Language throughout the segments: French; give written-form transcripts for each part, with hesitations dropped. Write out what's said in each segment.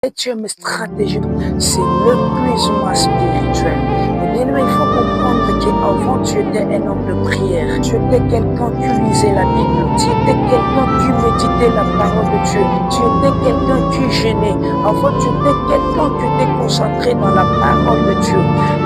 Septième stratégie, c'est l'épuisement spirituel. Et bien aimé, il faut comprendre qu'avant tu étais un homme de prière. Tu étais quelqu'un qui lisait la Bible. Tu étais quelqu'un qui méditait la parole de Dieu. Tu étais quelqu'un qui gênait. Avant tu étais quelqu'un qui était concentré dans la parole de Dieu.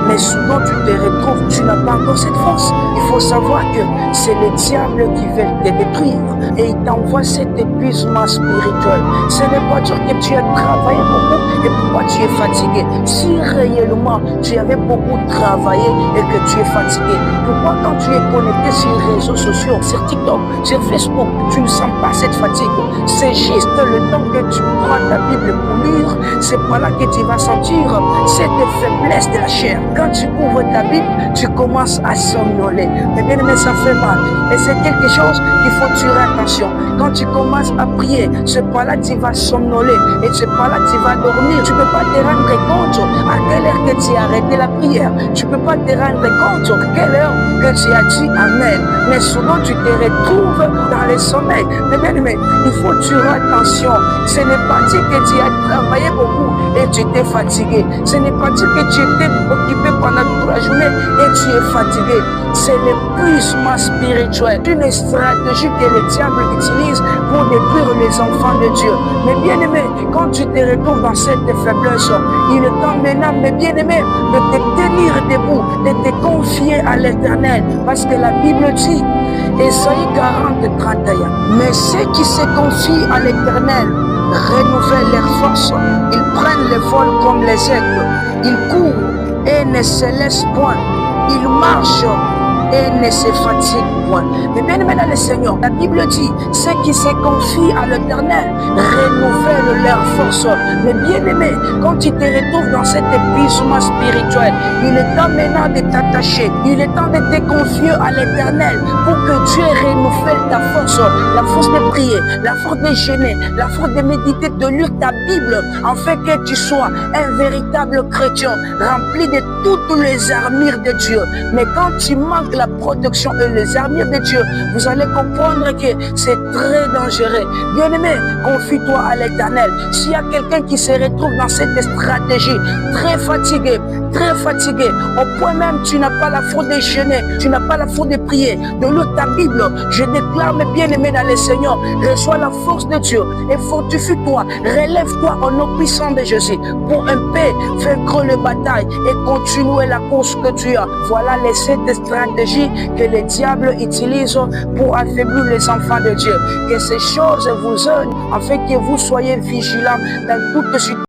Mais souvent tu te retrouves, tu n'as pas encore cette force. Il faut savoir que c'est le diable qui veut te détruire. Et il t'envoie cet épuisement spirituel. Ce n'est pas dire que tu as travaillé beaucoup et pourquoi tu es fatigué. Si réellement tu avais beaucoup travaillé et que tu es fatigué, pourquoi quand tu es connecté sur les réseaux sociaux, sur TikTok, sur Facebook, tu ne sens pas cette fatigue? C'est juste le temps que tu prends ta Bible pour lire, c'est pas là que tu vas sentir cette faiblesse de la chair. Quand tu ouvres ta Bible, tu commences à somnoler. Mais bien aimé, ça fait mal. Et c'est quelque chose qu'il faut tirer attention. Quand tu commences à prier, c'est pas là que tu vas somnoler et c'est pas là que tu vas dormir. Tu ne peux pas te rendre compte à quelle heure que tu as arrêté la prière. Tu ne peux pas te rendre compte à quelle heure que tu as dit Amen. Mais souvent tu te retrouves dans le sommeil. Mais bien aimé, il faut tirer attention. Ce n'est pas dit que tu as travaillé beaucoup et tu étais fatigué. Ce n'est pas dit que tu étais occupé pendant toute la journée et tu es fatigué. C'est l'épuisement spirituel. Une stratégie que le diable utilise pour détruire les enfants de Dieu. Mais bien aimé, quand tu te retrouves dans cette faiblesse, il est temps maintenant, mais bien aimé, de te tenir debout, de te confier à l'Éternel. Parce que la Bible dit, Ésaïe 40, 31, mais ceux qui se confient à l'Éternel renouvellent leur force. Ils prennent le vol comme les aigles. Ils courent et ne se laissent point. Ils marchent et ne se fatigue point. Mais bien aimé dans le Seigneur, la Bible dit, ceux qui se confient à l'Éternel renouvellent leur force. Mais bien aimé, quand tu te retrouves dans cet épuisement spirituel, il est temps maintenant de t'attacher. Il est temps de te confier à l'Éternel pour que Dieu renouvelle ta force. La force de prier, la force de jeûner, la force de méditer, de lire ta Bible, afin que tu sois un véritable chrétien, rempli de toutes les armures de Dieu. Mais quand tu manques la protection et les armures de Dieu, vous allez comprendre que c'est très dangereux. Bien-aimé, confie-toi à l'Éternel. S'il y a quelqu'un qui se retrouve dans cette stratégie, très fatigué, au point même tu n'as pas la force de jeûner, tu n'as pas la force de prier, de lire ta Bible, je déclare, mes bien-aimés dans le Seigneur, reçois la force de Dieu et fortifie-toi, relève-toi au nom puissant de Jésus pour un peu vaincre les batailles et continuer la course que tu as. Voilà les 7 stratégies que le diable utilise pour affaiblir les enfants de Dieu. Que ces choses vous aident afin que vous soyez vigilants dans toutes situations.